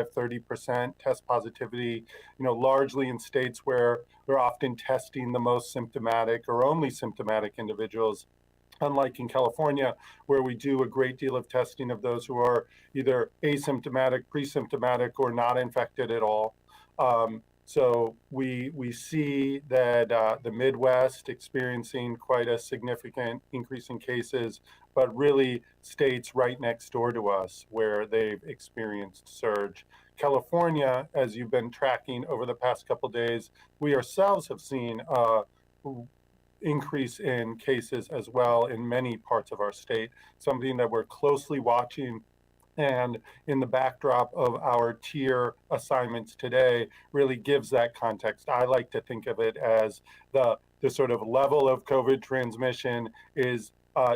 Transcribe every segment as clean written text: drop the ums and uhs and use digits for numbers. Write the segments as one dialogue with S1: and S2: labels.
S1: 30% test positivity, largely in states where we're often testing the most symptomatic or only symptomatic individuals, unlike in California, where we do a great deal of testing of those who are either asymptomatic, pre-symptomatic, or not infected at all. So we see that the Midwest experiencing quite a significant increase in cases, but really states right next door to us where they've experienced surge. California, as you've been tracking over the past couple of days, we ourselves have seen increase in cases as well in many parts of our state, something that we're closely watching. And in the backdrop of our tier assignments today really gives that context. I like to think of it as the sort of level of COVID transmission is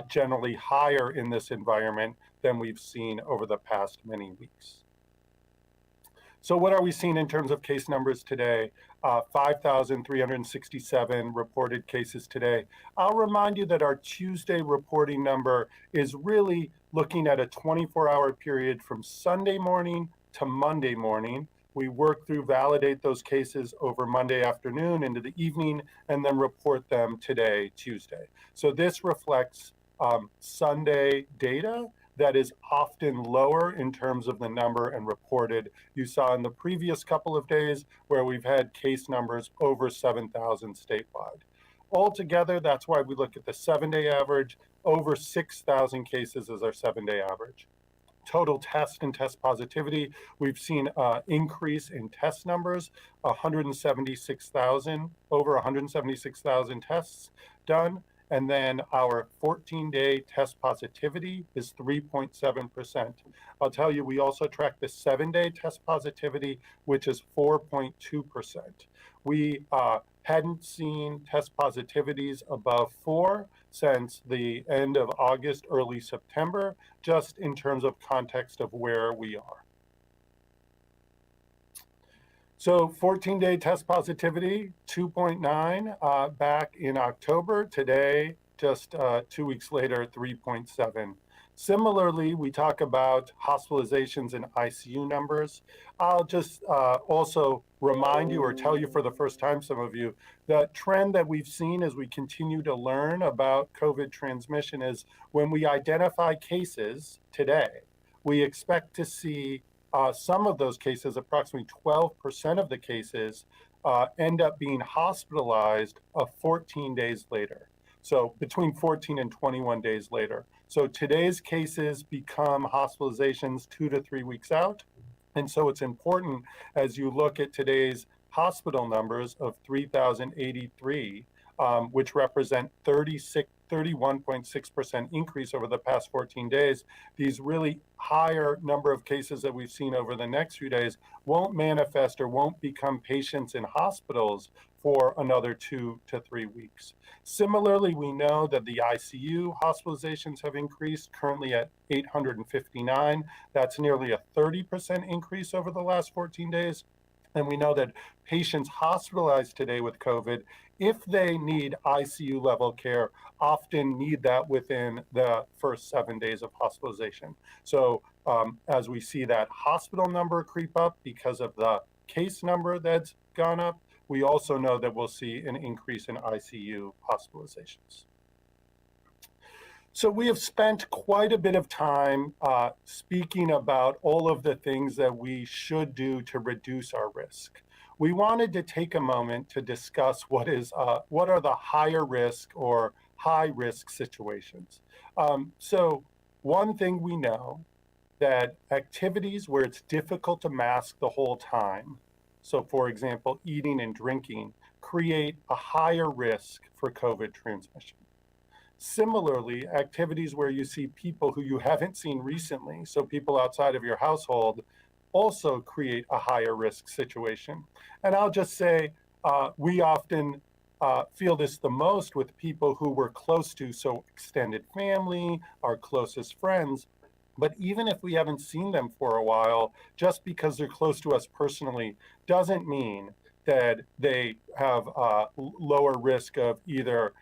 S1: generally higher in this environment than we've seen over the past many weeks. So what are we seeing in terms of case numbers today? 5,367 reported cases today. I'll remind you that our Tuesday reporting number is really looking at a 24-hour period from Sunday morning to Monday morning. We work through, validate those cases over Monday afternoon into the evening, and then report them today, Tuesday. So this reflects Sunday data that is often lower in terms of the number and reported. You saw in the previous couple of days where we've had case numbers over 7,000 statewide. Altogether, that's why we look at the 7-day average. Over 6,000 cases is our 7-day average. Total test and test positivity, we've seen an increase in test numbers, 176,000, over 176,000 tests done. And then our 14-day test positivity is 3.7%. I'll tell you, we also track the 7-day test positivity, which is 4.2%. We hadn't seen test positivities above 4 since the end of August, early September, just in terms of context of where we are. So 14-day test positivity, 2.9 back in October. Today, just 2 weeks later, 3.7. Similarly, we talk about hospitalizations and ICU numbers. I'll just also remind you or tell you for the first time, some of you, the trend that we've seen as we continue to learn about COVID transmission is when we identify cases today, we expect to see some of those cases, approximately 12% of the cases, end up being hospitalized 14 days later. So between 14 and 21 days later. So today's cases become hospitalizations 2 to 3 weeks out. And so it's important as you look at today's hospital numbers of 3,083, which represent 31.6% increase over the past 14 days. These really higher number of cases that we've seen over the next few days won't manifest or won't become patients in hospitals for another 2 to 3 weeks. Similarly, we know that the ICU hospitalizations have increased, currently at 859. That's nearly a 30% increase over the last 14 days. And we know that patients hospitalized today with COVID, if they need ICU level care, often need that within the first 7 days of hospitalization. So as we see that hospital number creep up because of the case number that's gone up, we also know that we'll see an increase in ICU hospitalizations. So we have spent quite a bit of time speaking about all of the things that we should do to reduce our risk. We wanted to take a moment to discuss what are the higher risk or high risk situations. So one thing we know that activities where it's difficult to mask the whole time, so for example, eating and drinking, create a higher risk for COVID transmission. Similarly, activities where you see people who you haven't seen recently, so people outside of your household, also create a higher risk situation. And I'll just say, we often feel this the most with people who we're close to, so extended family, our closest friends. But even if we haven't seen them for a while, just because they're close to us personally doesn't mean that they have a lower risk of either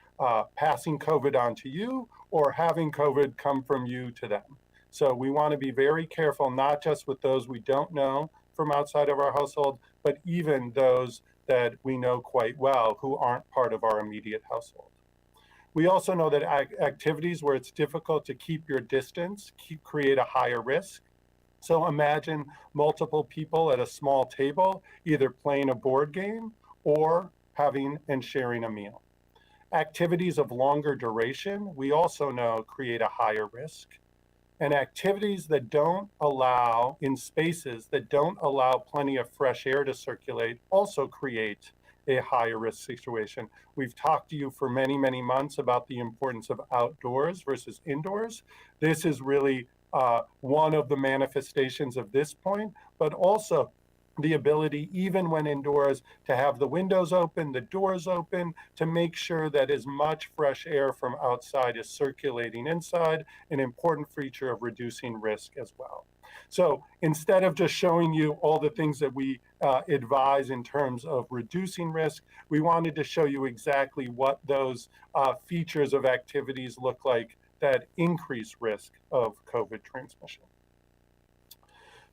S1: passing COVID on to you or having COVID come from you to them. So we want to be very careful, not just with those we don't know from outside of our household, but even those that we know quite well who aren't part of our immediate household. We also know that activities where it's difficult to keep your distance create a higher risk. So imagine multiple people at a small table, either playing a board game or having and sharing a meal. Activities of longer duration, we also know create a higher risk. And activities that don't allow, in spaces that don't allow plenty of fresh air to circulate, also create a higher risk situation. We've talked to you for many, many months about the importance of outdoors versus indoors. This is really one of the manifestations of this point, but also the ability, even when indoors, to have the windows open, the doors open, to make sure that as much fresh air from outside is circulating inside, an important feature of reducing risk as well. So instead of just showing you all the things that we advise in terms of reducing risk, we wanted to show you exactly what those features of activities look like that increase risk of COVID transmission.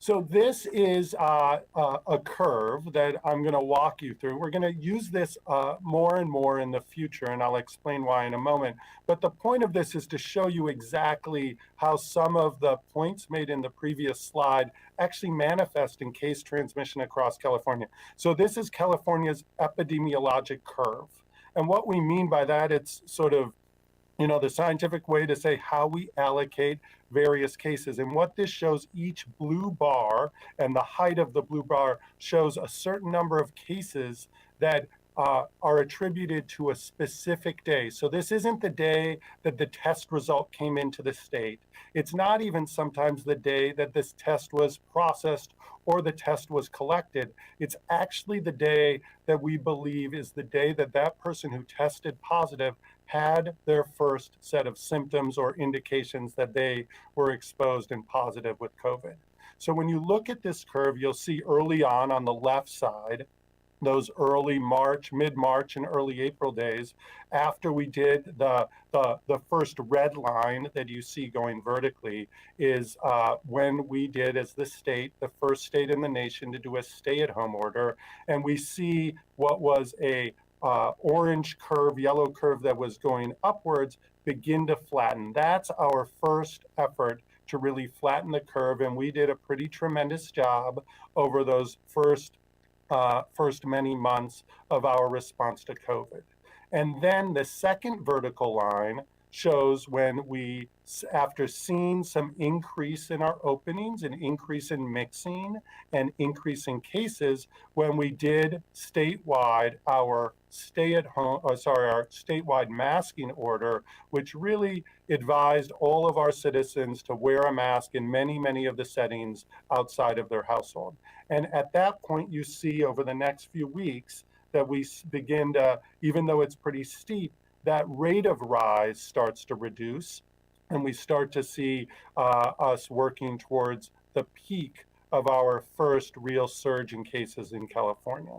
S1: So this is a curve that I'm going to walk you through. We're going to use this more and more in the future, and I'll explain why in a moment. But the point of this is to show you exactly how some of the points made in the previous slide actually manifest in case transmission across California. So this is California's epidemiologic curve. And what we mean by that, it's sort of the scientific way to say how we allocate various cases. And what this shows, each blue bar and the height of the blue bar shows a certain number of cases that are attributed to a specific day. So this isn't the day that the test result came into the state. It's not even sometimes the day that this test was processed or the test was collected. It's actually the day that we believe is the day that that person who tested positive had their first set of symptoms or indications that they were exposed and positive with COVID. So when you look at this curve, you'll see early on the left side, those early March, mid-March and early April days, after we did the first red line that you see going vertically, is when we did, as the state, the first state in the nation to do a stay-at-home order. And we see what was a orange curve, yellow curve that was going upwards begin to flatten. That's our first effort to really flatten the curve. And we did a pretty tremendous job over those first many months of our response to COVID. And then the second vertical line shows when we, after seeing some increase in our openings, an increase in mixing, and increase in cases, when we did statewide our our statewide masking order, which really advised all of our citizens to wear a mask in many, many of the settings outside of their household. And at that point, you see over the next few weeks that we begin to, even though it's pretty steep, that rate of rise starts to reduce, and we start to see us working towards the peak of our first real surge in cases in California.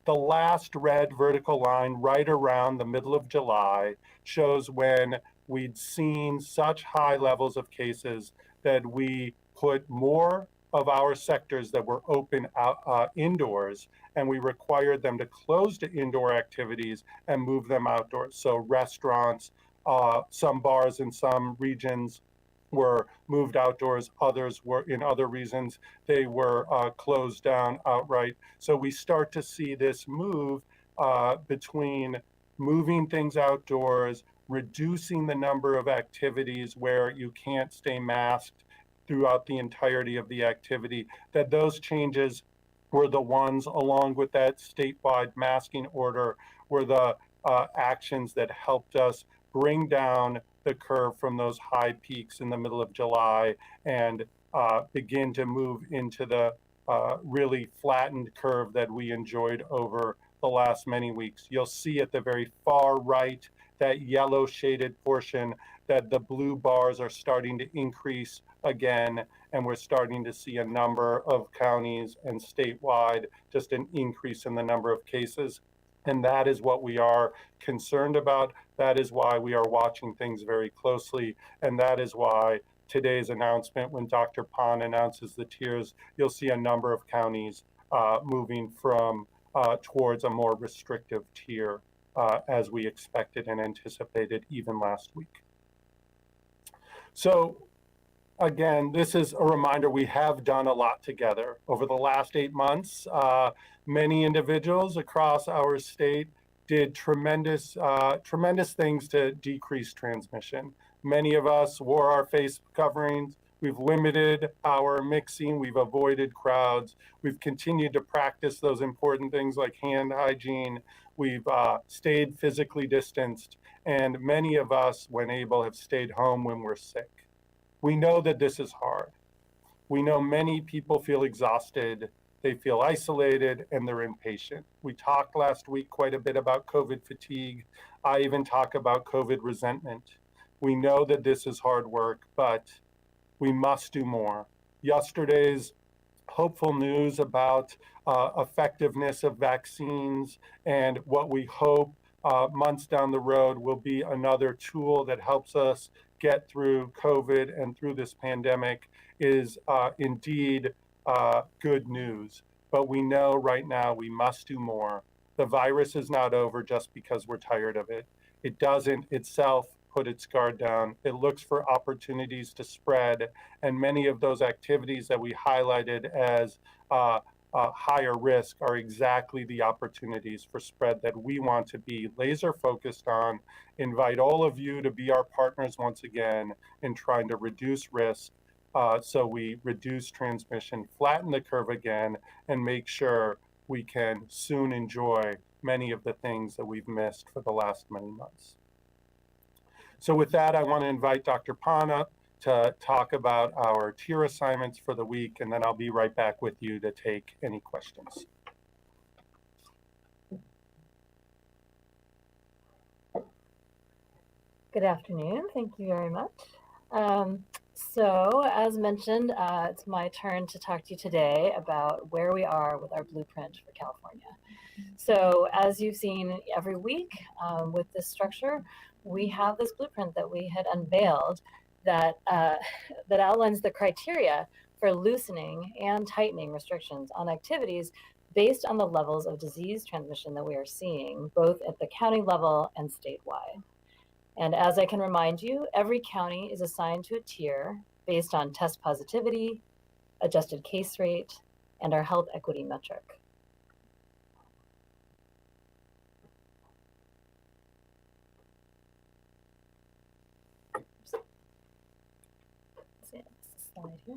S1: The last red vertical line right around the middle of July shows when we'd seen such high levels of cases that we put more of our sectors that were open indoors, and we required them to close to indoor activities and move them outdoors. So restaurants, some bars in some regions were moved outdoors, others were in other regions, they were closed down outright. So we start to see this move between moving things outdoors, reducing the number of activities where you can't stay masked throughout the entirety of the activity, that those changes were the ones, along with that statewide masking order, were the actions that helped us bring down the curve from those high peaks in the middle of July and begin to move into the really flattened curve that we enjoyed over the last many weeks. You'll see at the very far right, that yellow shaded portion, that the blue bars are starting to increase again, and we're starting to see a number of counties and statewide, just an increase in the number of cases. And that is what we are concerned about. That is why we are watching things very closely. And that is why today's announcement, when Dr. Pon announces the tiers, you'll see a number of counties moving from towards a more restrictive tier as we expected and anticipated even last week. So again, this is a reminder we have done a lot together. Over the last 8 months, many individuals across our state did tremendous things to decrease transmission. Many of us wore our face coverings. We've limited our mixing. We've avoided crowds. We've continued to practice those important things like hand hygiene. We've stayed physically distanced. And many of us, when able, have stayed home when we're sick. We know that this is hard. We know many people feel exhausted, they feel isolated, and they're impatient. We talked last week quite a bit about COVID fatigue. I even talk about COVID resentment. We know that this is hard work, but we must do more. Yesterday's hopeful news about effectiveness of vaccines and what we hope months down the road will be another tool that helps us get through COVID and through this pandemic is indeed good news. But we know right now we must do more. The virus is not over just because we're tired of it. It doesn't itself put its guard down. It looks for opportunities to spread, and many of those activities that we highlighted as higher risk are exactly the opportunities for spread that we want to be laser focused on. Invite all of you to be our partners once again in trying to reduce risk so we reduce transmission, flatten the curve again, and make sure we can soon enjoy many of the things that we've missed for the last many months. So with that, I want to invite Dr. Pon up to talk about our tier assignments for the week, and then I'll be right back with you to take any questions.
S2: Good afternoon. Thank you very much. So as mentioned, it's my turn to talk to you today about where we are with our blueprint for California. So as you've seen every week with this structure, we have this blueprint that we had unveiled that outlines the criteria for loosening and tightening restrictions on activities based on the levels of disease transmission that we are seeing, both at the county level and statewide. And as I can remind you, every county is assigned to a tier based on test positivity, adjusted case rate, and our health equity metric. Slide here.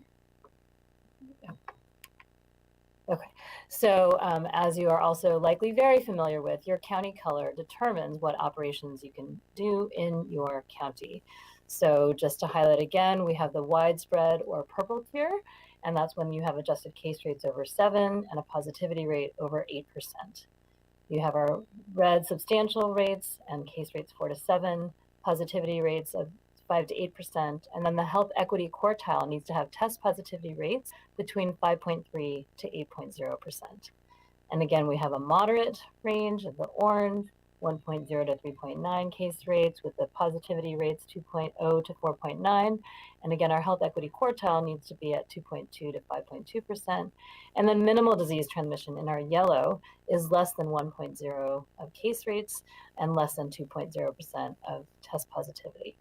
S2: Okay, so as you are also likely very familiar with, your county color determines what operations you can do in your county. So just to highlight again, we have the widespread or purple tier, and that's when you have adjusted case rates over 7 and a positivity rate over 8%. You have our red substantial rates and case rates 4 to 7, positivity rates of 5 to 8%, and then the health equity quartile needs to have test positivity rates between 5.3 to 8.0%. And again, we have a moderate range of the orange, 1.0 to 3.9 case rates with the positivity rates 2.0 to 4.9. And again, our health equity quartile needs to be at 2.2 to 5.2%. And then minimal disease transmission in our yellow is less than 1.0 of case rates and less than 2.0% of test positivity.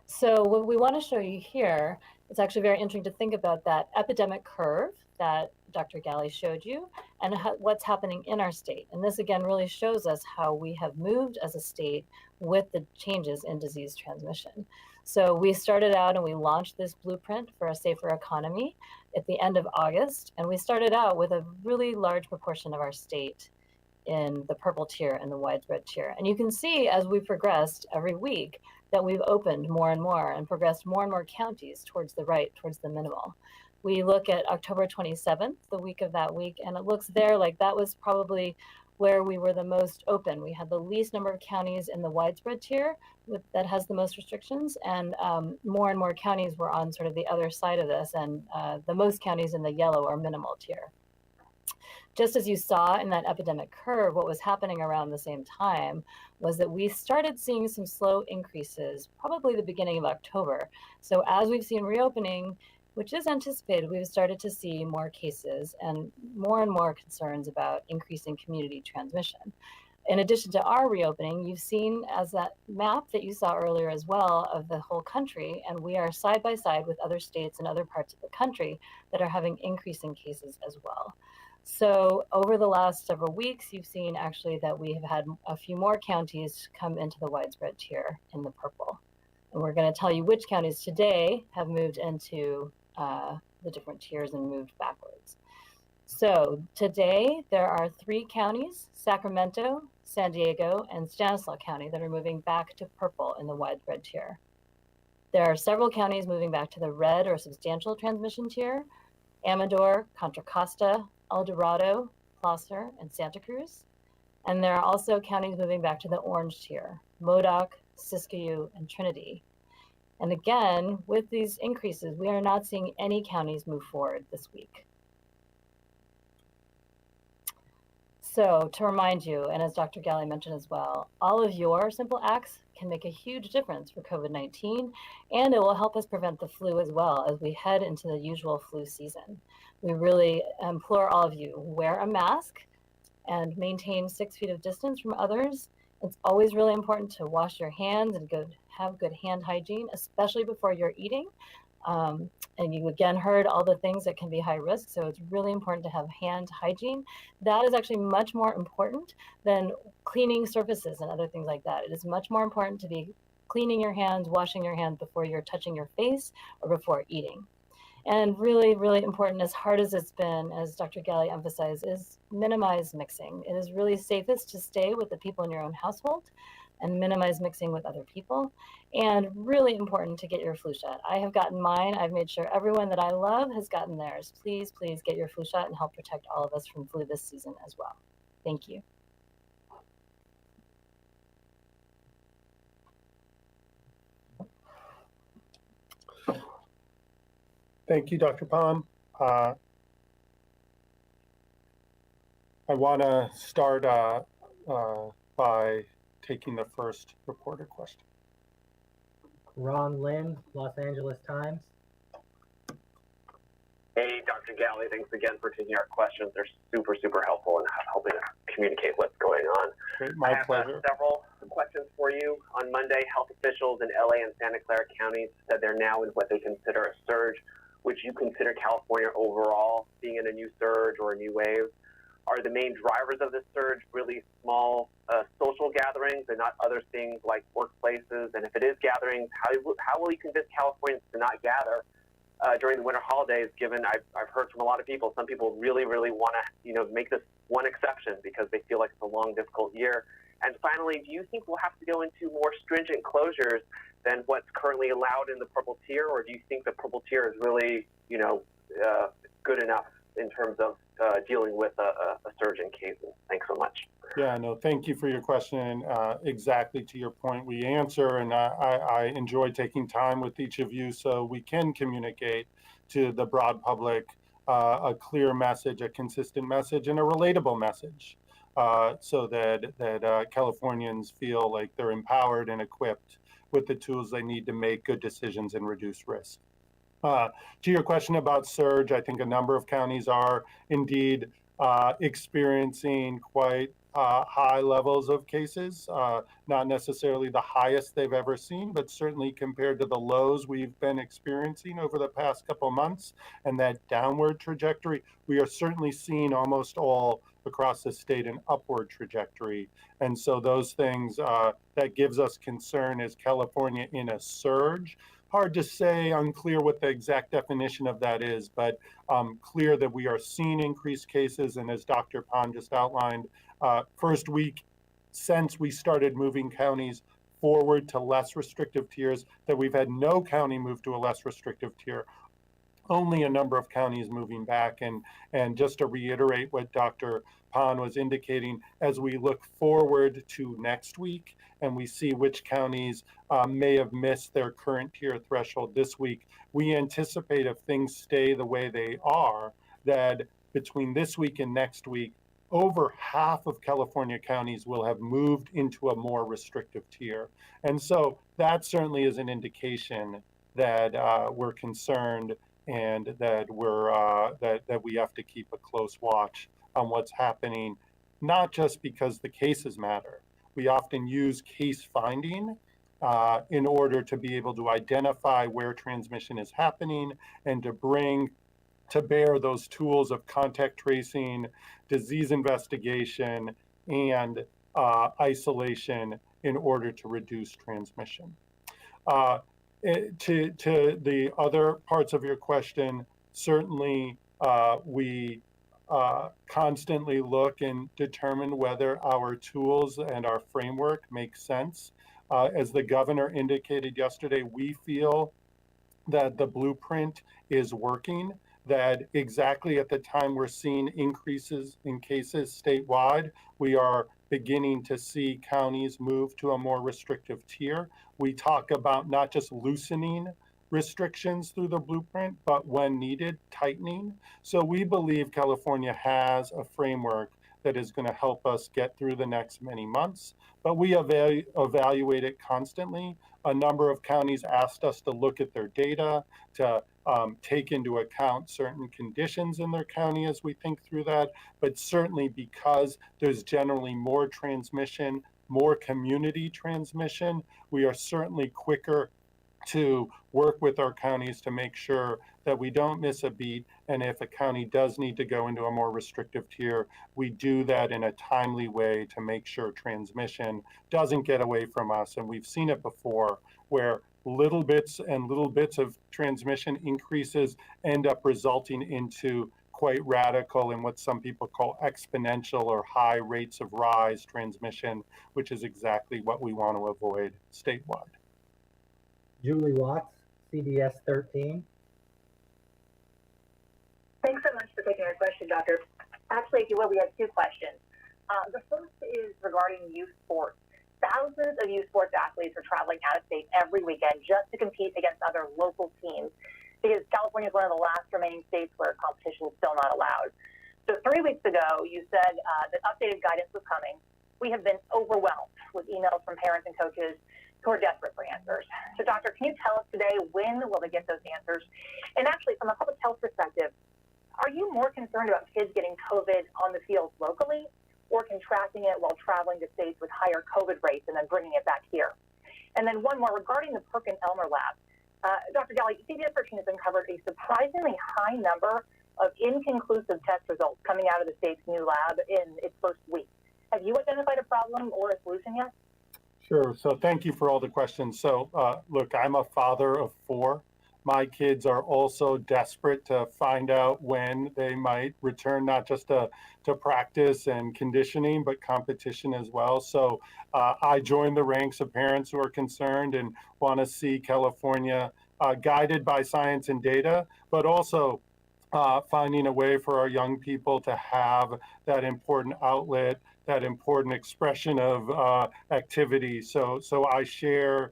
S2: So what we want to show you here, it's actually very interesting to think about that epidemic curve that Dr. Ghaly showed you and what's happening in our state. And this again really shows us how we have moved as a state with the changes in disease transmission. So we started out and we launched this blueprint for a safer economy at the end of August. And we started out with a really large proportion of our state in the purple tier and the widespread tier. And you can see as we progressed every week that we've opened more and progressed more and more counties towards the right, towards the minimal. We look at October 27th, the week of that week, and it looks there like that was probably where we were the most open. We had the least number of counties in the widespread tier that has the most restrictions, and more counties were on sort of the other side of this, and the most counties in the yellow or minimal tier. Just as you saw in that epidemic curve, what was happening around the same time was that we started seeing some slow increases, probably the beginning of October. So as we've seen reopening, which is anticipated, we've started to see more cases and more concerns about increasing community transmission. In addition to our reopening, you've seen as that map that you saw earlier as well of the whole country, and we are side by side with other states and other parts of the country that are having increasing cases as well. So over the last several weeks, you've seen actually that we have had a few more counties come into the widespread tier in the purple. And we're going to tell you which counties today have moved into the different tiers and moved backwards. So today there are 3 counties, Sacramento, San Diego, and Stanislaus County, that are moving back to purple in the widespread tier. There are several counties moving back to the red or substantial transmission tier: Amador, Contra Costa, El Dorado, Placer, and Santa Cruz. And there are also counties moving back to the orange tier: Modoc, Siskiyou, and Trinity. And again, with these increases, we are not seeing any counties move forward this week. So to remind you, and as Dr. Ghaly mentioned as well, all of your simple acts can make a huge difference for COVID-19, and it will help us prevent the flu as well as we head into the usual flu season. We really implore all of you, wear a mask and maintain 6 feet of distance from others. It's always really important to wash your hands and have good hand hygiene, especially before you're eating. And you again heard all the things that can be high risk, so it's really important to have hand hygiene. That is actually much more important than cleaning surfaces and other things like that. It is much more important to be cleaning your hands, washing your hands before you're touching your face or before eating. And really, really important, as hard as it's been, as Dr. Ghaly emphasized, is minimize mixing. It is really safest to stay with the people in your own household and minimize mixing with other people. And really important to get your flu shot. I have gotten mine. I've made sure everyone that I love has gotten theirs. Please, please get your flu shot and help protect all of us from flu this season as well. Thank you.
S1: Thank you, Dr. Pan. I want to start by taking the first reporter question.
S3: Ron Lynn, Los Angeles Times.
S4: Hey, Dr. Ghaly, thanks again for taking our questions. They're super helpful in helping us communicate what's going on.
S1: Great, my pleasure.
S4: Several questions for you. On Monday, health officials in LA and Santa Clara counties said they're now in what they consider a surge. Would you consider California overall being in a new surge or a new wave? Are the main drivers of this surge really small social gatherings and not other things like workplaces? And if it is gatherings, how will you convince Californians to not gather during the winter holidays, given I've heard from a lot of people, some people really want to make this one exception because they feel like it's a long, difficult year. And finally, do you think we'll have to go into more stringent closures than what's currently allowed in the purple tier, or do you think the purple tier is really good enough in terms of dealing with a surge in cases? Thanks so much.
S1: Yeah, no, thank you for your question. Exactly to your point, we answer, and I enjoy taking time with each of you so we can communicate to the broad public a clear message, a consistent message, and a relatable message, so that Californians feel like they're empowered and equipped with the tools they need to make good decisions and reduce risk. To your question about surge, I think a number of counties are indeed experiencing quite high levels of cases, not necessarily the highest they've ever seen, but certainly compared to the lows we've been experiencing over the past couple of months and that downward trajectory, we are certainly seeing almost all across the state an upward trajectory. And so those things that gives us concern. Is California in a surge? Hard to say, unclear what the exact definition of that is, but clear that we are seeing increased cases. And as Dr. Pan just outlined, first week since we started moving counties forward to less restrictive tiers, that we've had no county move to a less restrictive tier, only a number of counties moving back. And just to reiterate what Dr. Pan was indicating, as we look forward to next week and we see which counties may have missed their current tier threshold this week, we anticipate if things stay the way they are, that between this week and next week, over half of California counties will have moved into a more restrictive tier. And so that certainly is an indication that we're concerned and that that we have to keep a close watch on what's happening, not just because the cases matter. We often use case finding in order to be able to identify where transmission is happening and to bring to bear those tools of contact tracing, disease investigation, and isolation in order to reduce transmission. To the other parts of your question, certainly we constantly look and determine whether our tools and our framework make sense. As the governor indicated yesterday, we feel that the blueprint is working, that exactly at the time we're seeing increases in cases statewide, we are beginning to see counties move to a more restrictive tier. We talk about not just loosening restrictions through the blueprint, but when needed, tightening. So we believe California has a framework that is going to help us get through the next many months, but we evaluate it constantly. A number of counties asked us to look at their data, to take into account certain conditions in their county as we think through that, but certainly because there's generally more transmission, more community transmission, we are certainly quicker to work with our counties to make sure that we don't miss a beat. And if a county does need to go into a more restrictive tier, we do that in a timely way to make sure transmission doesn't get away from us. And we've seen it before where little bits of transmission increases end up resulting into quite radical and what some people call exponential or high rates of rise transmission, which is exactly what we want to avoid statewide.
S3: Julie Watts, CBS 13.
S5: Thanks so much for taking our question, Doctor. Actually, if you will, we have two questions. The first is regarding youth sports. Thousands of youth sports athletes are traveling out of state every weekend just to compete against other local teams because California is one of the last remaining states where competition is still not allowed. So 3 weeks ago, you said that updated guidance was coming. We have been overwhelmed with emails from parents and coaches who are desperate for answers. So doctor, can you tell us today when will they get those answers? And actually, from a public health perspective, are you more concerned about kids getting COVID on the field locally or contracting it while traveling to states with higher COVID rates and then bringing it back here? And then one more regarding the Perkin-Elmer lab. Dr. Ghaly, CBS 13 has uncovered a surprisingly high number of inconclusive test results coming out of the state's new lab in its first week. Have you identified a problem or a solution yet?
S1: Sure. So thank you for all the questions. So look, I'm a father of 4. My kids are also desperate to find out when they might return, not just to practice and conditioning, but competition as well. So I join the ranks of parents who are concerned and want to see California guided by science and data, but also finding a way for our young people to have that important outlet, that important expression of activity. So I share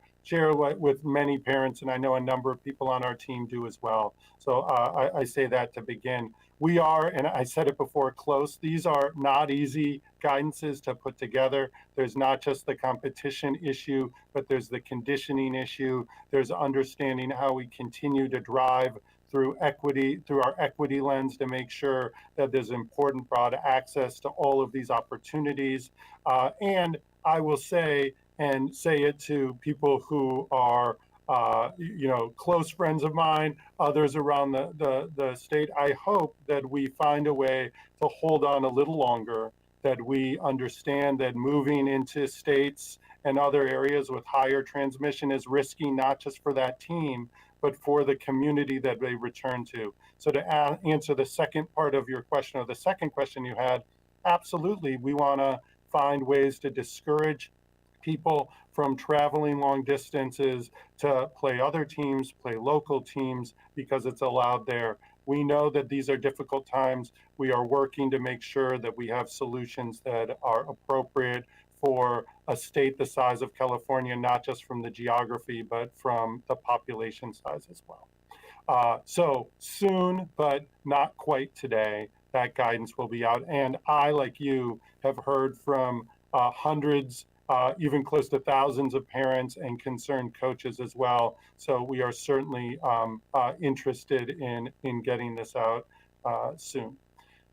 S1: with many parents, and I know a number of people on our team do as well. So I say that to begin. We are, and I said it before, close. These are not easy guidances to put together. There's not just the competition issue, but there's the conditioning issue. There's understanding how we continue to drive through our equity lens to make sure that there's important broad access to all of these opportunities. And I will say it to people who are close friends of mine, others around the state. I hope that we find a way to hold on a little longer, that we understand that moving into states and other areas with higher transmission is risky, not just for that team, but for the community that they return to. So to answer the second part of your question, or the second question you had, absolutely, we want to find ways to discourage people from traveling long distances to play other teams, play local teams, because it's allowed there. We know that these are difficult times. We are working to make sure that we have solutions that are appropriate for a state the size of California, not just from the geography, but from the population size as well. So soon, but not quite today, that guidance will be out. And I, like you, have heard from hundreds, even close to thousands of parents and concerned coaches as well. So we are certainly interested in getting this out soon.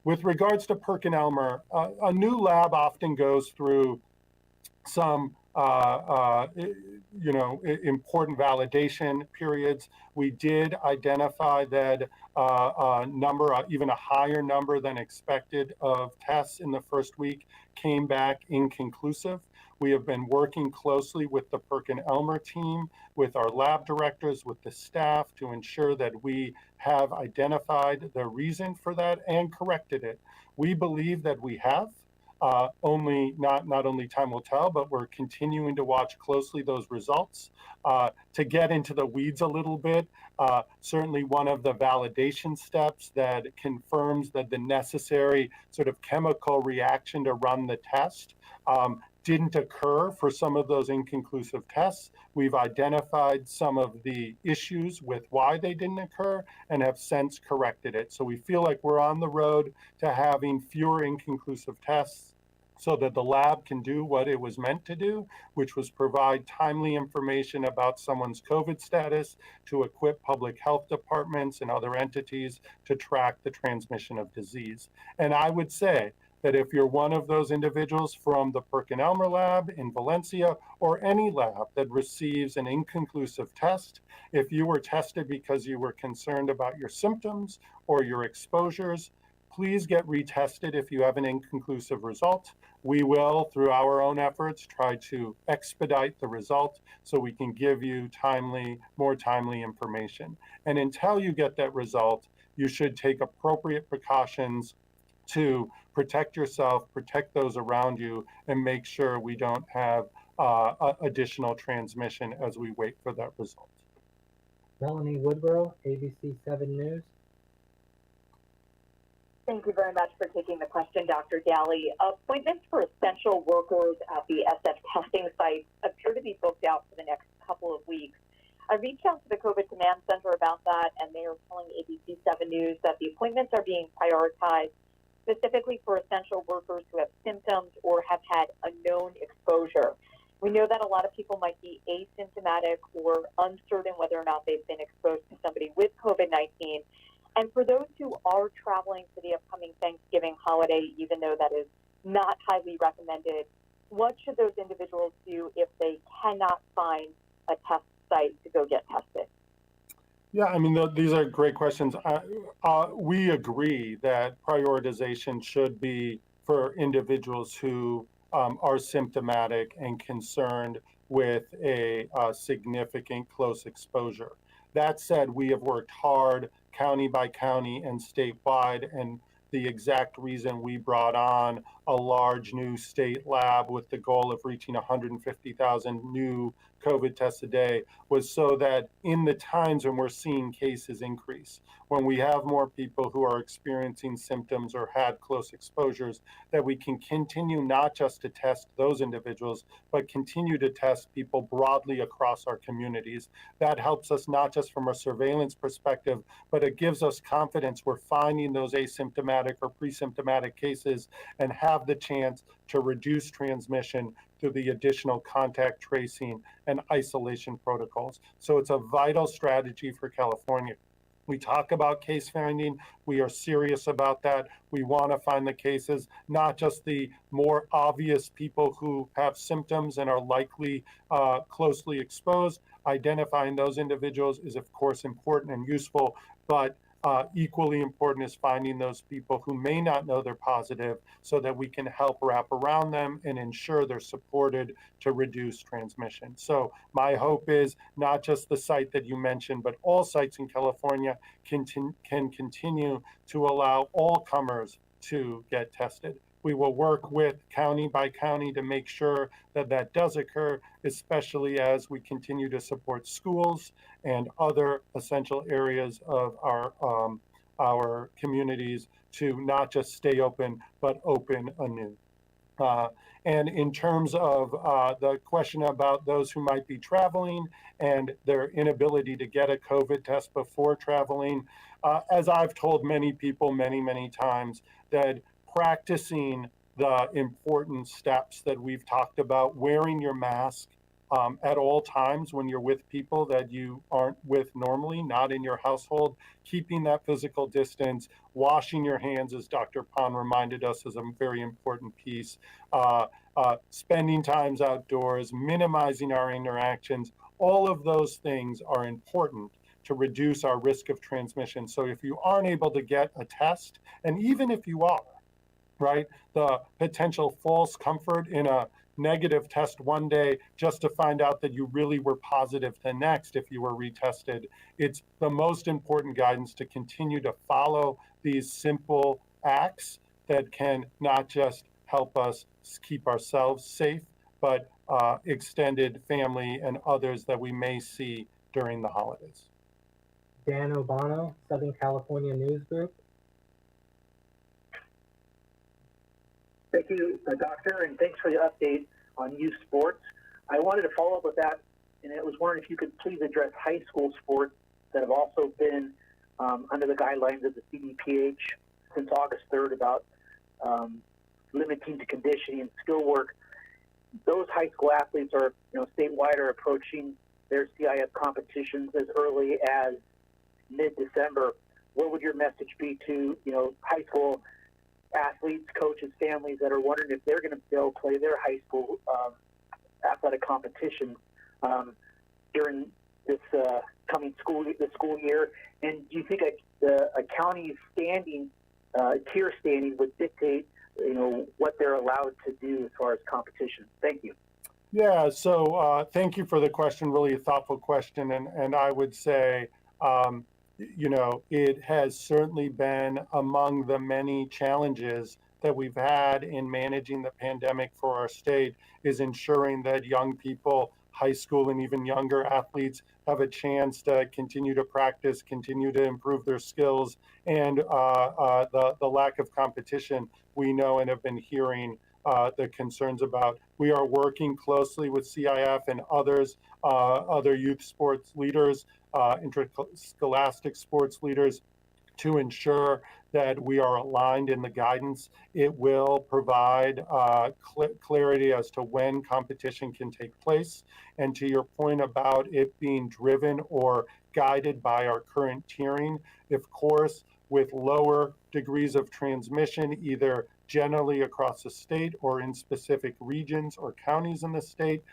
S1: With regards to PerkinElmer, a new lab often goes through some important validation periods. We did identify that even a higher number than expected of tests in the first week came back inconclusive. We have been working closely with the PerkinElmer team, with our lab directors, with the staff to ensure that we have identified the reason for that and corrected it. We believe that we have. Not only time will tell, but we're continuing to watch closely those results. To get into the weeds a little bit, certainly one of the validation steps that confirms that the necessary sort of chemical reaction to run the test didn't occur for some of those inconclusive tests. We've identified some of the issues with why they didn't occur and have since corrected it. So we feel like we're on the road to having fewer inconclusive tests so that the lab can do what it was meant to do, which was provide timely information about someone's COVID status to equip public health departments and other entities to track the transmission of disease. And I would say that if you're one of those individuals from the PerkinElmer lab in Valencia or any lab that receives an inconclusive test, if you were tested because you were concerned about your symptoms or your exposures, please get retested if you have an inconclusive result. We will, through our own efforts, try to expedite the result so we can give you more timely information. And until you get that result, you should take appropriate precautions to protect yourself, protect those around you, and make sure we don't have additional transmission as we wait for that result.
S3: Melanie Woodborough, ABC 7 News.
S5: Thank you very much for taking the question, Dr. Ghaly. Appointments for essential workers at the SF testing sites appear to be booked out for the next couple of weeks. I reached out to the COVID Command Center about that, and they are telling ABC 7 News that the appointments are being prioritized specifically for essential workers who have symptoms or have had a known exposure. We know that a lot of people might be asymptomatic or uncertain whether or not they've been exposed to somebody with COVID-19. And for those who are traveling for the upcoming Thanksgiving holiday, even though that is not highly recommended, what should those individuals do if they cannot find a test site to go get tested?
S1: Yeah, I mean, these are great questions. We agree that prioritization should be for individuals who are symptomatic and concerned with a significant close exposure. That said, we have worked hard county by county and statewide, and the exact reason we brought on a large new state lab with the goal of reaching 150,000 new COVID tests a day was so that in the times when we're seeing cases increase, when we have more people who are experiencing symptoms or had close exposures, that we can continue not just to test those individuals, but continue to test people broadly across our communities. That helps us not just from a surveillance perspective, but it gives us confidence we're finding those asymptomatic or pre-symptomatic cases and have the chance to reduce transmission through the additional contact tracing and isolation protocols. So it's a vital strategy for California. We talk about case finding. We are serious about that. We want to find the cases, not just the more obvious people who have symptoms and are likely closely exposed. Identifying those individuals is, of course, important and useful, but equally important is finding those people who may not know they're positive so that we can help wrap around them and ensure they're supported to reduce transmission. So my hope is not just the site that you mentioned, but all sites in California can continue to allow all comers to get tested. We will work with county by county to make sure that that does occur, especially as we continue to support schools and other essential areas of our communities to not just stay open, but open anew. And in terms of the question about those who might be traveling and their inability to get a COVID test before traveling, as I've told many people many times, that practicing the important steps that we've talked about, wearing your mask at all times when you're with people that you aren't with normally, not in your household, keeping that physical distance, washing your hands, as Dr. Pond reminded us, is a very important piece, spending times outdoors, minimizing our interactions. All of those things are important to reduce our risk of transmission. So if you aren't able to get a test, and even if you are, right, the potential false comfort in a negative test one day just to find out that you really were positive the next if you were retested. It's the most important guidance to continue to follow these simple acts that can not just help us keep ourselves safe, but extended family and others that we may see during the holidays.
S3: Dan Obano, Southern California News Group.
S6: Thank you, Doctor, and thanks for the update on youth sports. I wanted to follow up with that, and I was wondering if you could please address high school sports that have also been under the guidelines of the CDPH since August 3rd about limiting to conditioning and skill work. Those high school athletes are, statewide are approaching their CIF competitions as early as mid-December. What would your message be to, high school athletes, coaches, families that are wondering if they're going to be able to play their high school athletic competition during this coming school year? And do you think a county's standing, tier standing, would dictate, what they're allowed to do as far as competition? Thank you.
S1: Yeah, so thank you for the question, really a thoughtful question. And I would say, it has certainly been among the many challenges that we've had in managing the pandemic for our state, is ensuring that young people, high school and even younger athletes, have a chance to continue to practice, continue to improve their skills, and the lack of competition we know and have been hearing the concerns about. We are working closely with CIF and others, other youth sports leaders, interscholastic sports leaders, to ensure that we are aligned in the guidance. It will provide clarity as to when competition can take place. And to your point about it being driven or guided by our current tiering, of course, with lower degrees of transmission, either generally across the state or in specific regions or counties in the state,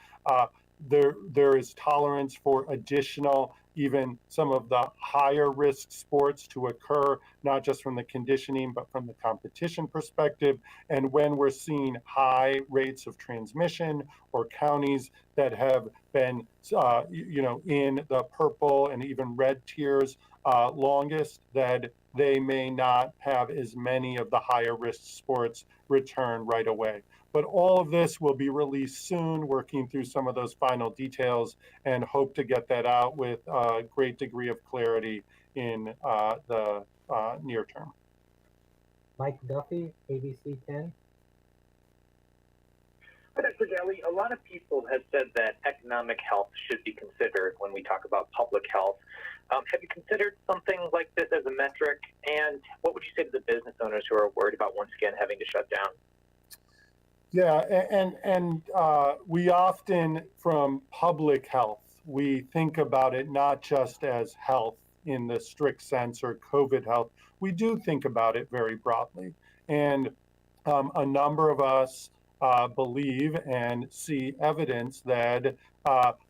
S1: there is tolerance for additional, even some of the higher risk sports to occur, not just from the conditioning, but from the competition perspective. And when we're seeing high rates of transmission, or counties that have been, in the purple and even red tiers longest, that they may not have as many of the higher risk sports return right away. But all of this will be released soon, working through some of those final details, and hope to get that out with a great degree of clarity in the near term.
S3: Mike Duffy, ABC 10.
S7: Dr. Ghaly, a lot of people have said that economic health should be considered when we talk about public health. Have you considered something like this as a metric? And what would you say to the business owners who are worried about, once again, having to shut down?
S1: Yeah, and we often, from public health, we think about it not just as health in the strict sense or COVID health. We do think about it very broadly. And a number of us believe and see evidence that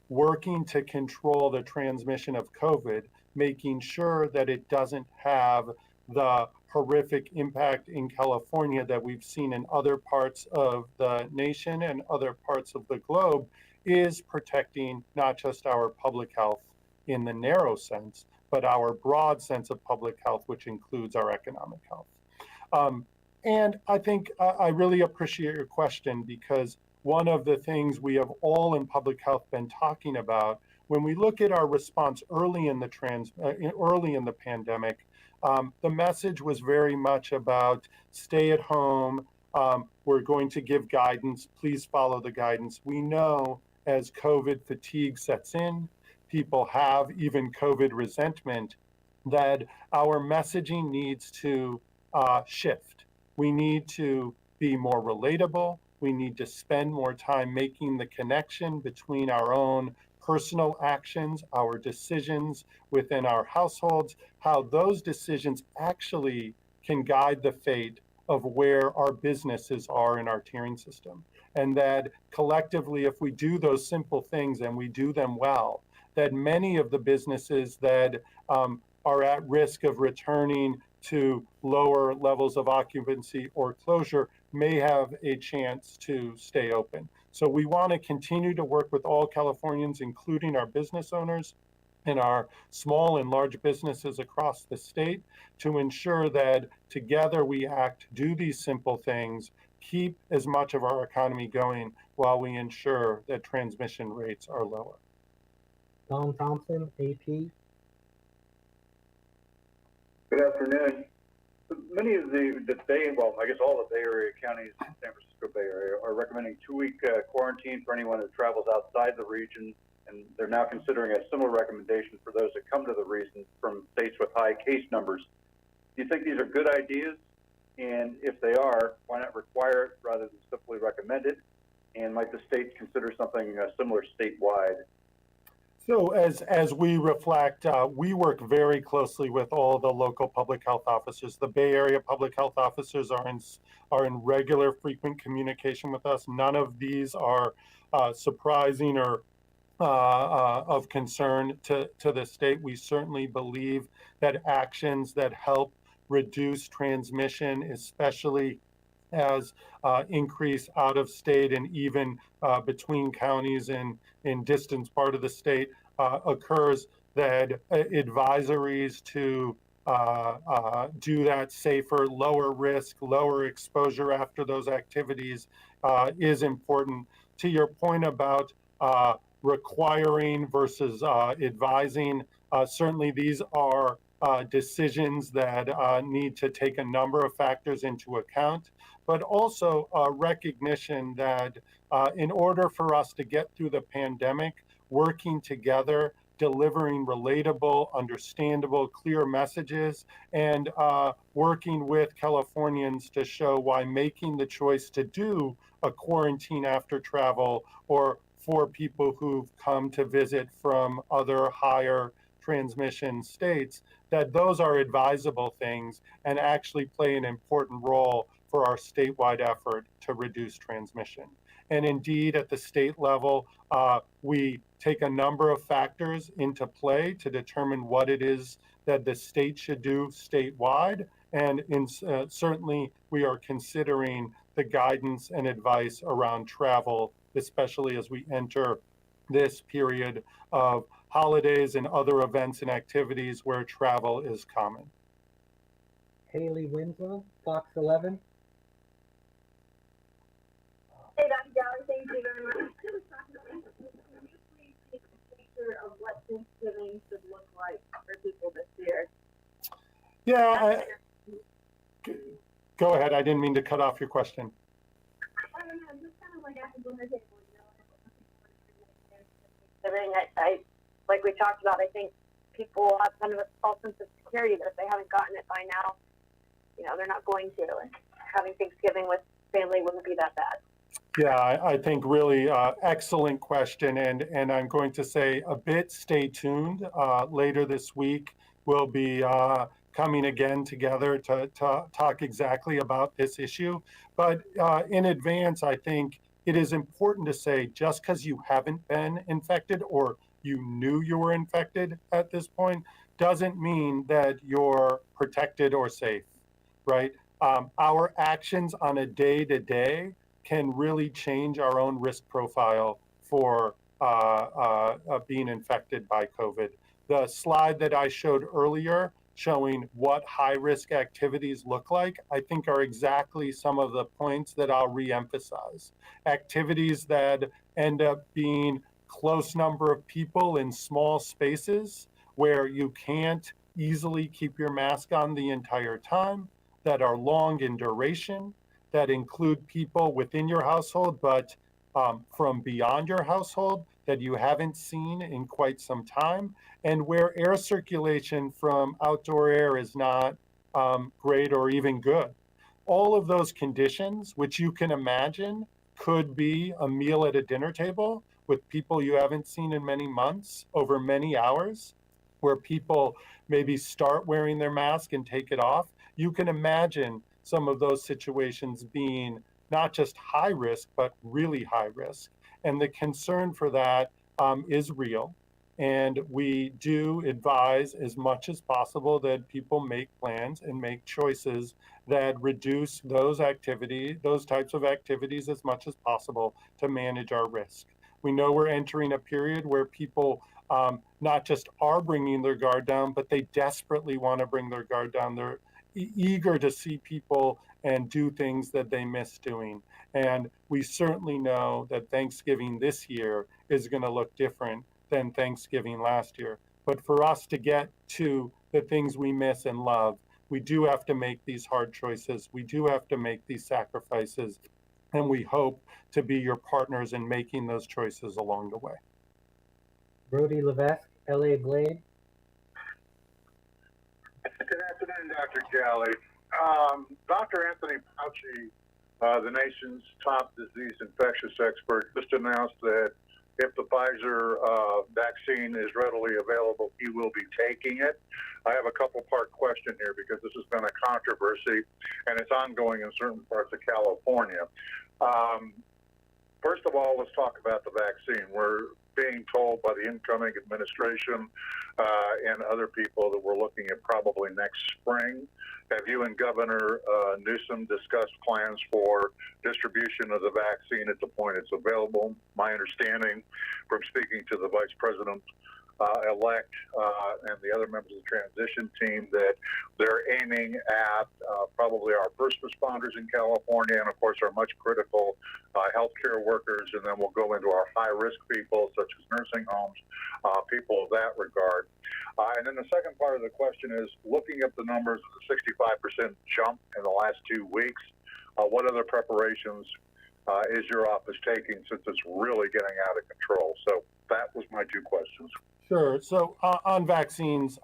S1: working to control the transmission of COVID, making sure that it doesn't have the horrific impact in California that we've seen in other parts of the nation and other parts of the globe, is protecting not just our public health in the narrow sense, but our broad sense of public health, which includes our economic health. And I think I really appreciate your question, because one of the things we have all in public health been talking about, when we look at our response early in the pandemic, the message was very much about stay at home, We're going to give guidance. Please follow the guidance. We know as COVID fatigue sets in, people have even COVID resentment, that our messaging needs to shift. We need to be more relatable. We need to spend more time making the connection between our own personal actions, our decisions within our households, how those decisions actually can guide the fate of where our businesses are in our tiering system. And that collectively, if we do those simple things and we do them well, that many of the businesses that are at risk of returning to lower levels of occupancy or closure may have a chance to stay open. So we want to continue to work with all Californians, including our business owners and our small and large businesses across the state, to ensure that together we act, do these simple things, keep as much of our economy going while we ensure that transmission rates are lower.
S3: Don Thompson, AP.
S8: Good afternoon. Many of the Bay, well, I guess all the Bay Area counties, San Francisco Bay Area, are recommending 2-week quarantine for anyone who travels outside the region, and they're now considering a similar recommendation for those that come to the region from states with high case numbers. Do you think these are good ideas? And if they are, why not require it rather than simply recommend it? And might the states consider something similar statewide?
S1: So as we reflect, we work very closely with all the local public health officers. The Bay Area public health officers are in regular, frequent communication with us. None of these are surprising or of concern to the state. We certainly believe that actions that help reduce transmission, especially as increase out of state and even between counties and in distant part of the state occurs, that advisories to do that safer, lower risk, lower exposure after those activities is important. To your point about requiring versus advising, certainly these are decisions that need to take a number of factors into account, but also a recognition that in order for us to get through the pandemic, working together, delivering relatable, understandable, clear messages, and working with Californians to show why making the choice to do a quarantine after travel, or for people who've come to visit from other higher transmission states, that those are advisable things and actually play an important role for our statewide effort to reduce transmission. And indeed, at the state level, we take a number of factors into play to determine what it is that the state should do statewide. And certainly, we are considering the guidance and advice around travel, especially as we enter this period of holidays and other events and activities where travel is common.
S3: Haley Winslow, Fox 11.
S5: Hey, Dr. Ghaly, thank you very much. Can you please take a picture of what Thanksgiving should look like for people this year?
S1: Yeah, go ahead. I didn't mean to cut off your question.
S5: I don't know, just kind of like at the dinner table, you know, Thanksgiving. I like we talked about, I think people have kind of a false sense of security that if they haven't gotten it by now, you know, they're not going to. And having Thanksgiving with family wouldn't be that bad.
S1: Yeah, I think really excellent question. And I'm going to say a bit stay tuned. Later this week, we'll be coming again together to talk exactly about this issue. But in advance, I think it is important to say, just because you haven't been infected or you knew you were infected at this point, doesn't mean that you're protected or safe, right? Our actions on a day-to-day can really change our own risk profile for being infected by COVID. The slide that I showed earlier showing what high-risk activities look like, I think are exactly some of the points that I'll reemphasize. Activities that end up being close number of people in small spaces where you can't easily keep your mask on the entire time, that are long in duration, that include people within your household, but from beyond your household that you haven't seen in quite some time, and where air circulation from outdoor air is not great or even good. All of those conditions, which you can imagine could be a meal at a dinner table with people you haven't seen in many months over many hours, where people maybe start wearing their mask and take it off. You can imagine some of those situations being not just high risk, but really high risk. And the concern for that is real. And we do advise as much as possible that people make plans and make choices that reduce those activities, those types of activities as much as possible to manage our risk. We know we're entering a period where people not just are bringing their guard down, but they desperately want to bring their guard down. They're eager to see people and do things that they miss doing. And we certainly know that Thanksgiving this year is going to look different than Thanksgiving last year. But for us to get to the things we miss and love, we do have to make these hard choices. We do have to make these sacrifices. And we hope to be your partners in making those choices along the way.
S3: Brody Levesque, LA Blade.
S8: Good afternoon, Dr. Ghaly. Dr. Anthony Fauci, the nation's top disease infectious expert, just announced that if the Pfizer vaccine is readily available, he will be taking it. I have a couple-part question here because this has been a controversy and it's ongoing in certain parts of California. First of all, let's talk about the vaccine. We're being told by the incoming administration and other people that we're looking at probably next spring. Have you and Governor Newsom discussed plans for distribution of the vaccine at the point it's available? My understanding from speaking to the Vice President elect and the other members of the transition team that they're aiming at probably our first responders in California and of course our much critical healthcare workers, and then we'll go into our high-risk people such as nursing homes, people of that regard. And then the second part of the question is looking at the numbers of the 65% jump in the last 2 weeks, what other preparations is your office taking since it's really getting out of control? So that was my two questions.
S1: Sure. So on vaccines,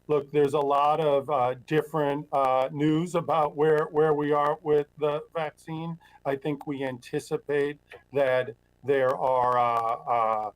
S1: look, there's a lot of different news about where we are with the vaccine. I think we anticipate that there are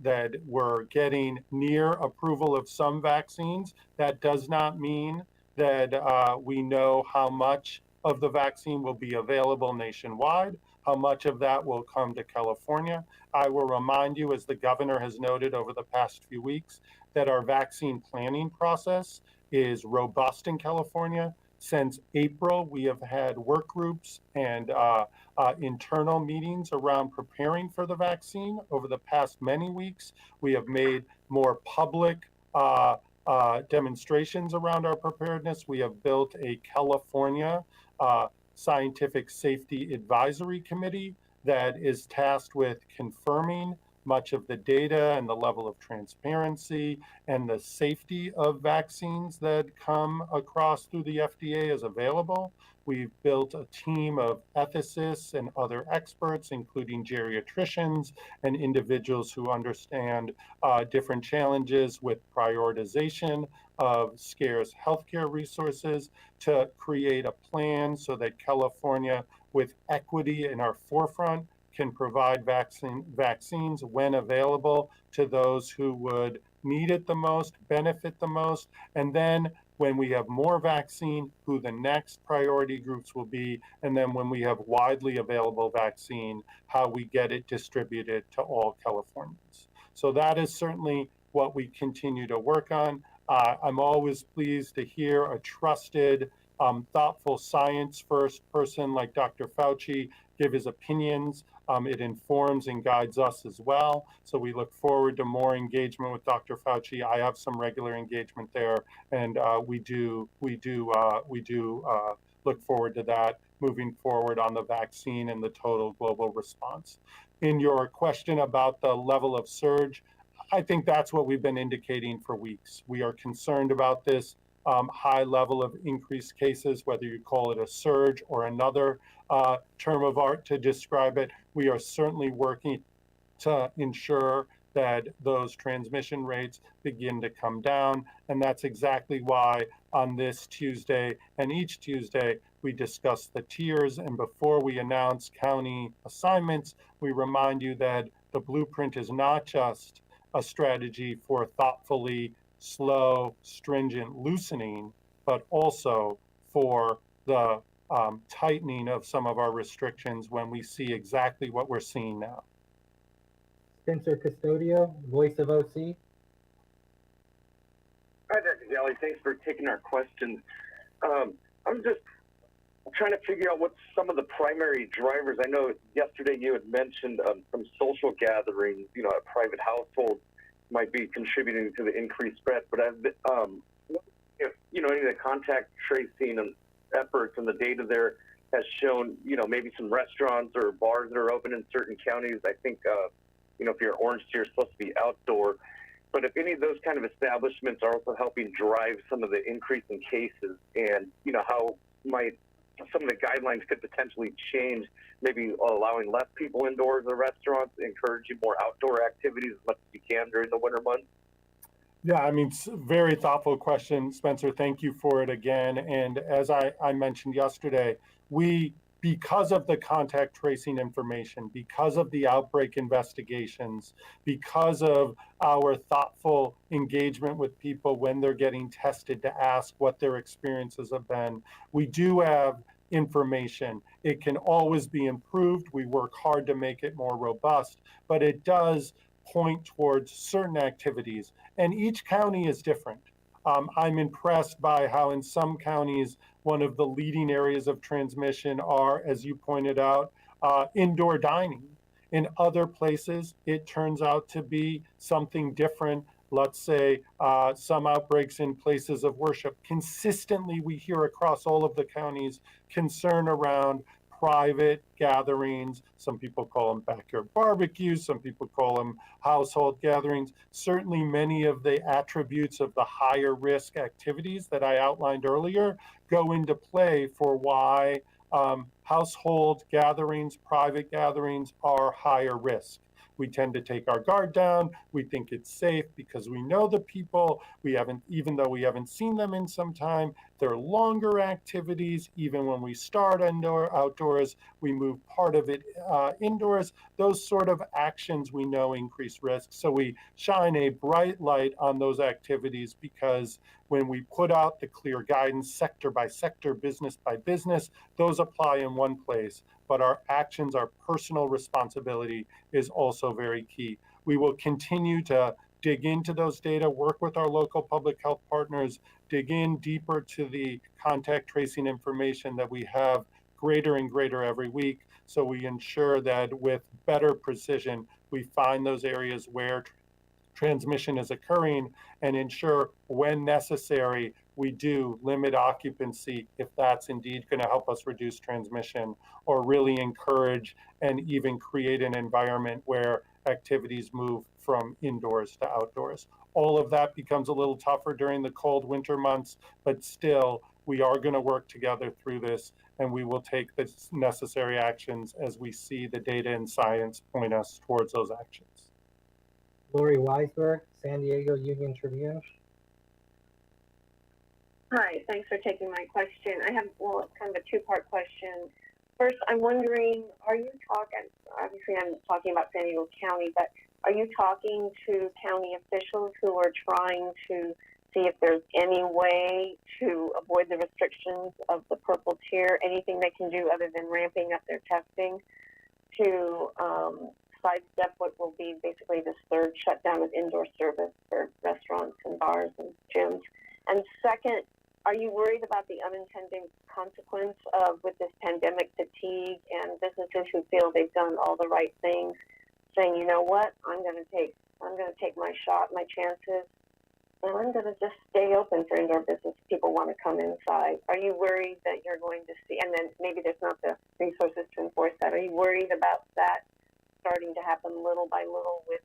S1: that we're getting near approval of some vaccines. That does not mean that we know how much of the vaccine will be available nationwide, how much of that will come to California. I will remind you, as the governor has noted over the past few weeks, that our vaccine planning process is robust in California. Since April, we have had work groups and internal meetings around preparing for the vaccine. Over the past many weeks, we have made more public demonstrations around our preparedness. We have built a California Scientific Safety Advisory Committee that is tasked with confirming much of the data and the level of transparency and the safety of vaccines that come across through the FDA as available. We've built a team of ethicists and other experts, including geriatricians and individuals who understand different challenges with prioritization of scarce healthcare resources to create a plan so that California, with equity in our forefront, can provide vaccines when available to those who would need it the most, benefit the most, and then when we have more vaccine, who the next priority groups will be, and then when we have widely available vaccine, how we get it distributed to all Californians. So that is certainly what we continue to work on. I'm always pleased to hear a trusted, thoughtful science-first person like Dr. Fauci give his opinions. It informs and guides us as well. So we look forward to more engagement with Dr. Fauci. I have some regular engagement there, and we do look forward to that moving forward on the vaccine and the total global response. In your question about the level of surge, I think that's what we've been indicating for weeks. We are concerned about this. high level of increased cases, whether you call it a surge or another term of art to describe it. We are certainly working to ensure that those transmission rates begin to come down. And that's exactly why on this Tuesday and each Tuesday, we discuss the tiers. And before we announce county assignments, we remind you that the blueprint is not just a strategy for thoughtfully slow, stringent loosening, but also for the tightening of some of our restrictions when we see exactly what we're seeing now.
S3: Spencer Custodio, Voice of OC.
S9: Hi, Dr. Ghaly. Thanks for taking our questions. I'm just trying to figure out what some of the primary drivers. I know yesterday you had mentioned some social gatherings, you know, at private households might be contributing to the increased spread. But if you know, any of the contact tracing and efforts and the data there has shown, you know, maybe some restaurants or bars that are open in certain counties. I think, you know, if you're Orange, you're supposed to be outdoor. But if any of those kind of establishments are also helping drive some of the increase in cases, and, you know, how might some of the guidelines could potentially change, maybe allowing less people indoors or restaurants, encouraging more outdoor activities as much as you can during the winter months?
S1: Yeah, I mean, very thoughtful question, Spencer. Thank you for it again. And as I mentioned yesterday, because of the contact tracing information, because of the outbreak investigations, because of our thoughtful engagement with people when they're getting tested to ask what their experiences have been, we do have information. It can always be improved. We work hard to make it more robust, but it does point towards certain activities, and each county is different. I'm impressed by how in some counties, one of the leading areas of transmission are, as you pointed out, indoor dining. In other places, it turns out to be something different. Let's say some outbreaks in places of worship. Consistently, we hear across all of the counties concern around private gatherings. Some people call them backyard barbecues. Some people call them household gatherings. Certainly many of the attributes of the higher risk activities that I outlined earlier go into play for why household gatherings, private gatherings are higher risk. We tend to take our guard down. We think it's safe because we know the people. Even though we haven't seen them in some time, they're longer activities. Even when we start outdoors, we move part of it indoors. Those sort of actions we know increase risk. So we shine a bright light on those activities because when we put out the clear guidance, sector by sector, business by business, those apply in one place. But our actions, our personal responsibility is also very key. We will continue to dig into those data, work with our local public health partners, dig in deeper to the contact tracing information that we have greater and greater every week, so we ensure that with better precision, we find those areas where transmission is occurring and ensure when necessary, we do limit occupancy if that's indeed going to help us reduce transmission or really encourage and even create an environment where activities move from indoors to outdoors. All of that becomes a little tougher during the cold winter months, but still we are going to work together through this, and we will take the necessary actions as we see the data and science point us towards those actions.
S3: Lori Weisberg, San Diego Union Tribune.
S10: Hi, thanks for taking my question. I have, well, it's kind of a two-part question. First, I'm wondering, are you talking, obviously I'm talking about San Diego County, but are you talking to county officials who are trying to see if there's any way to avoid the restrictions of the purple tier, anything they can do other than ramping up their testing to sidestep what will be basically this third shutdown of indoor service for restaurants and bars and gyms? And second, are you worried about the unintended consequence of, with this pandemic fatigue and businesses who feel they've done all the right things, saying, you know what, I'm going to take my shot, my chances, and I'm going to just stay open for indoor business if people want to come inside? Are you worried that you're going to see, and then maybe there's not the resources to enforce that? Are you worried about that starting to happen little by little with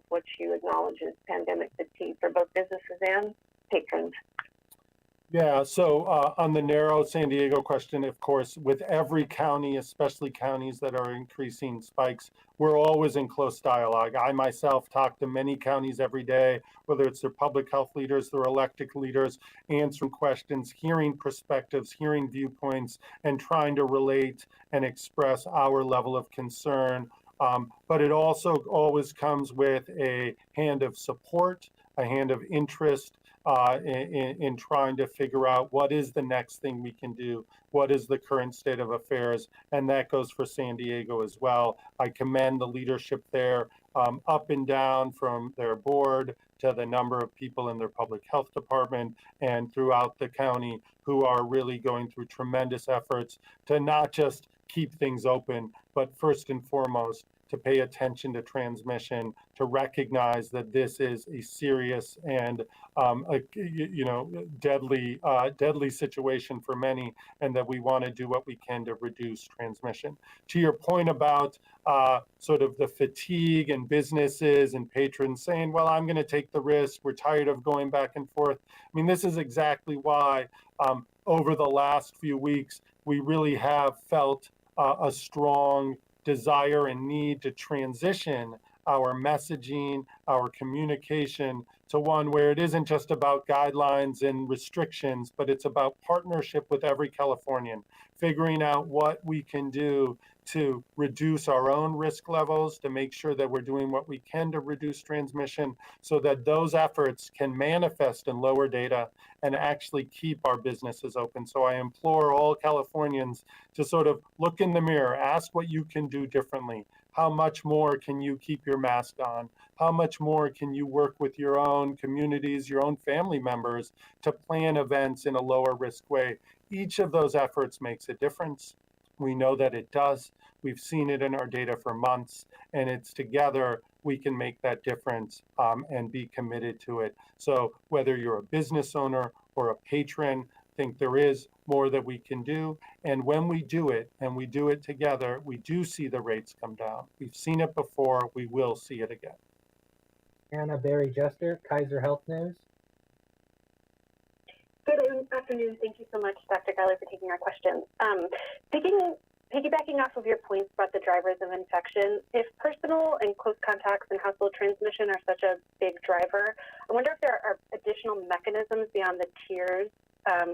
S10: what you acknowledge as pandemic fatigue for both businesses and patrons?
S1: Yeah, so on the narrow San Diego question, of course, with every county, especially counties that are increasing spikes, we're always in close dialogue. I myself talk to many counties every day, whether it's their public health leaders, their elected leaders, answering questions, hearing perspectives, hearing viewpoints, and trying to relate and express our level of concern. But it also always comes with a hand of support, a hand of interest, in trying to figure out what is the next thing we can do, what is the current state of affairs, and that goes for San Diego as well. I commend the leadership there, up and down from their board to the number of people in their public health department and throughout the county who are really going through tremendous efforts to not just keep things open, but first and foremost, to pay attention to transmission, to recognize that this is a serious and deadly situation for many, and that we want to do what we can to reduce transmission. To your point about sort of the fatigue and businesses and patrons saying, well, I'm going to take the risk, we're tired of going back and forth. I mean, this is exactly why over the last few weeks, we really have felt a strong desire and need to transition our messaging, our communication to one where it isn't just about guidelines and restrictions, but it's about partnership with every Californian, figuring out what we can do to reduce our own risk levels, to make sure that we're doing what we can to reduce transmission so that those efforts can manifest in lower data and actually keep our businesses open. So I implore all Californians to sort of look in the mirror, ask what you can do differently. How much more can you keep your mask on? How much more can you work with your own communities, your own family members to plan events in a lower risk way? Each of those efforts makes a difference. We know that it does. We've seen it in our data for months, and it's together we can make that difference and be committed to it. So whether you're a business owner or a patron, I think there is more that we can do. And when we do it, and we do it together, we do see the rates come down. We've seen it before, we will see it again.
S3: Anna Berry Jester, Kaiser Health News.
S10: Good afternoon. Thank you so much, Dr. Ghaly, for taking our questions. Piggybacking off of your points about the drivers of infection, if personal and close contacts and household transmission are such a big driver, I wonder if there are additional mechanisms beyond the tiers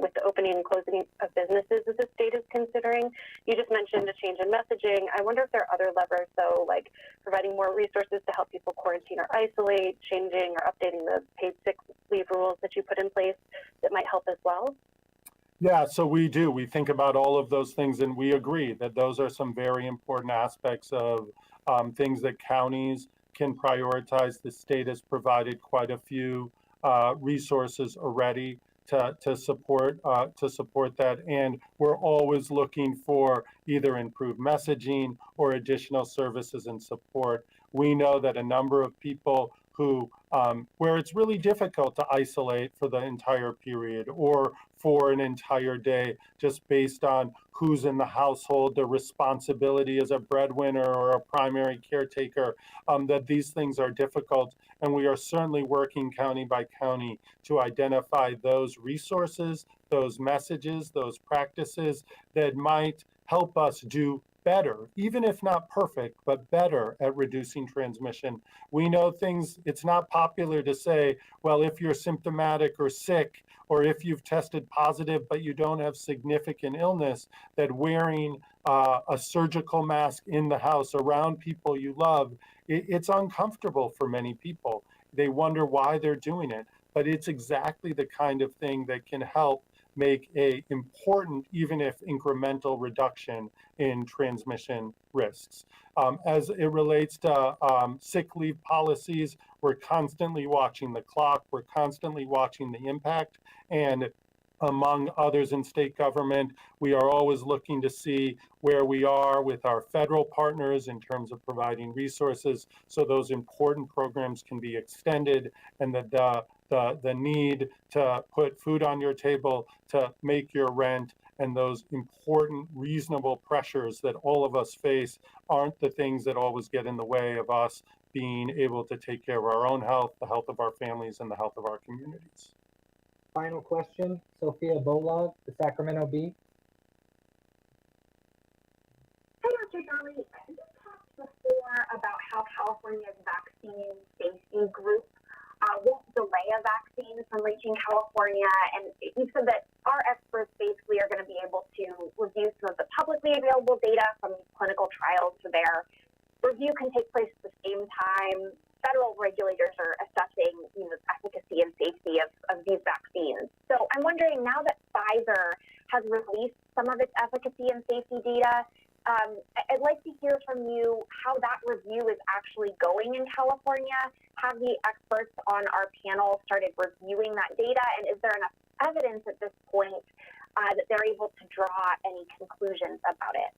S10: with the opening and closing of businesses that the state is considering. You just mentioned a change in messaging. I wonder if there are other levers, though, like providing more resources to help people quarantine or isolate, changing or updating the paid sick leave rules that you put in place that might help as well.
S1: Yeah, so we do. We think about all of those things, and we agree that those are some very important aspects of things that counties can prioritize. The state has provided quite a few resources already to support that, and we're always looking for either improved messaging or additional services and support. We know that a number of people who where it's really difficult to isolate for the entire period or for an entire day, just based on who's in the household, the responsibility as a breadwinner or a primary caretaker, that these things are difficult. And we are certainly working county by county to identify those resources, those messages, those practices that might help us do better, even if not perfect, but better at reducing transmission. We know it's not popular to say, well, if you're symptomatic or sick, or if you've tested positive, but you don't have significant illness, that wearing a surgical mask in the house around people you love, it's uncomfortable for many people. They wonder why they're doing it, but it's exactly the kind of thing that can help make a important, even if incremental, reduction in transmission risks. As it relates to sick leave policies, we're constantly watching the clock, we're constantly watching the impact, and among others in state government, we are always looking to see where we are with our federal partners in terms of providing resources so those important programs can be extended, and that the need to put food on your table, to make your rent, and those important, reasonable pressures that all of us face aren't the things that always get in the way of us being able to take care of our own health, the health of our families, and the health of our communities.
S3: final question, Sophia Bolog, the Sacramento Bee.
S5: Hey, Dr. Ghaly, you talked before about how California's vaccine safety group won't delay a vaccine from reaching California, and you said that our experts basically are going to be able to review some of the publicly available data from clinical trials, so their review can take place at the same time federal regulators are assessing, the efficacy and safety of these vaccines. So I'm wondering, now that Pfizer has released some of its efficacy and safety data, I'd like to hear from you how that review is actually going in California. Have the experts on our panel started reviewing that data, and is there enough evidence at this point that they're able to draw any conclusions about it?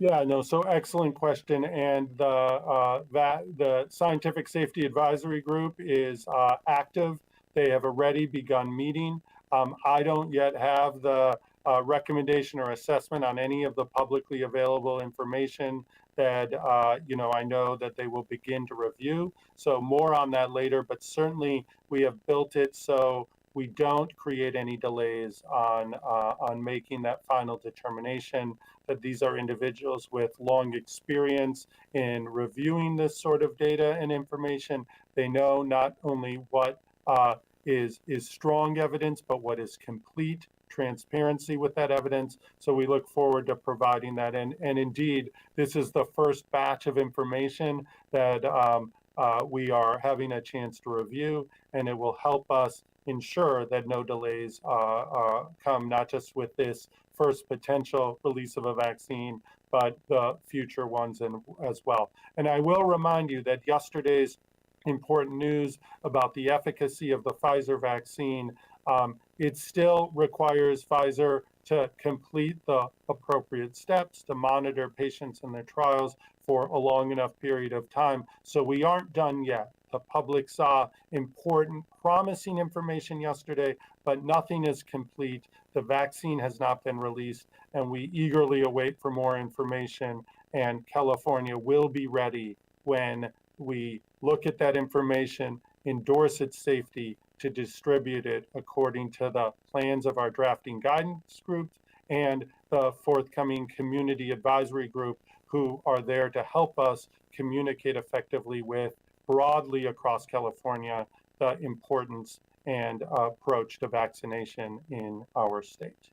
S1: Yeah, no, so excellent question. And the Scientific Safety Advisory Group is active. They have already begun meeting. I don't yet have the recommendation or assessment on any of the publicly available information that, I know that they will begin to review. So more on that later, but certainly we have built it so we don't create any delays on making that final determination, that these are individuals with long experience in reviewing this sort of data and information. They know not only what is strong evidence, but what is complete transparency with that evidence. So we look forward to providing that. And indeed, this is the first batch of information that we are having a chance to review, and it will help us ensure that no delays come, not just with this first potential release of a vaccine, but the future ones as well. And I will remind you that yesterday's important news about the efficacy of the Pfizer vaccine, it still requires Pfizer to complete the appropriate steps to monitor patients in their trials for a long enough period of time. So we aren't done yet. The public saw important, promising information yesterday, but nothing is complete. The vaccine has not been released, and we eagerly await for more information. And California will be ready when we look at that information, endorse its safety, to distribute it according to the plans of our drafting guidance group and the forthcoming community advisory group, who are there to help us communicate effectively with broadly across California the importance and approach to vaccination in our state.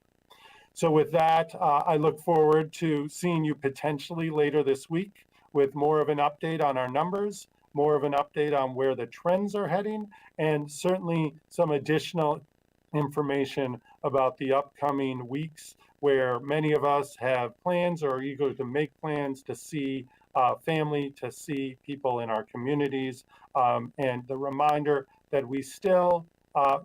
S1: So with that, I look forward to seeing you potentially later this week with more of an update on our numbers, more of an update on where the trends are heading, and certainly some additional information about the upcoming weeks, where many of us have plans or are eager to make plans to see family, to see people in our communities, and the reminder that we still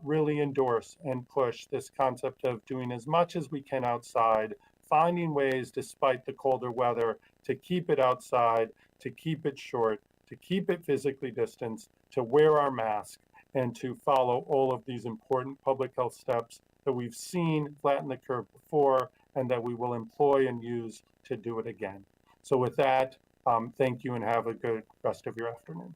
S1: really endorse and push this concept of doing as much as we can outside, finding ways despite the colder weather to keep it outside, to keep it short, to keep it physically distanced, to wear our mask, and to follow all of these important public health steps that we've seen flatten the curve before and that we will employ and use to do it again. So with that, thank you and have a good rest of your afternoon.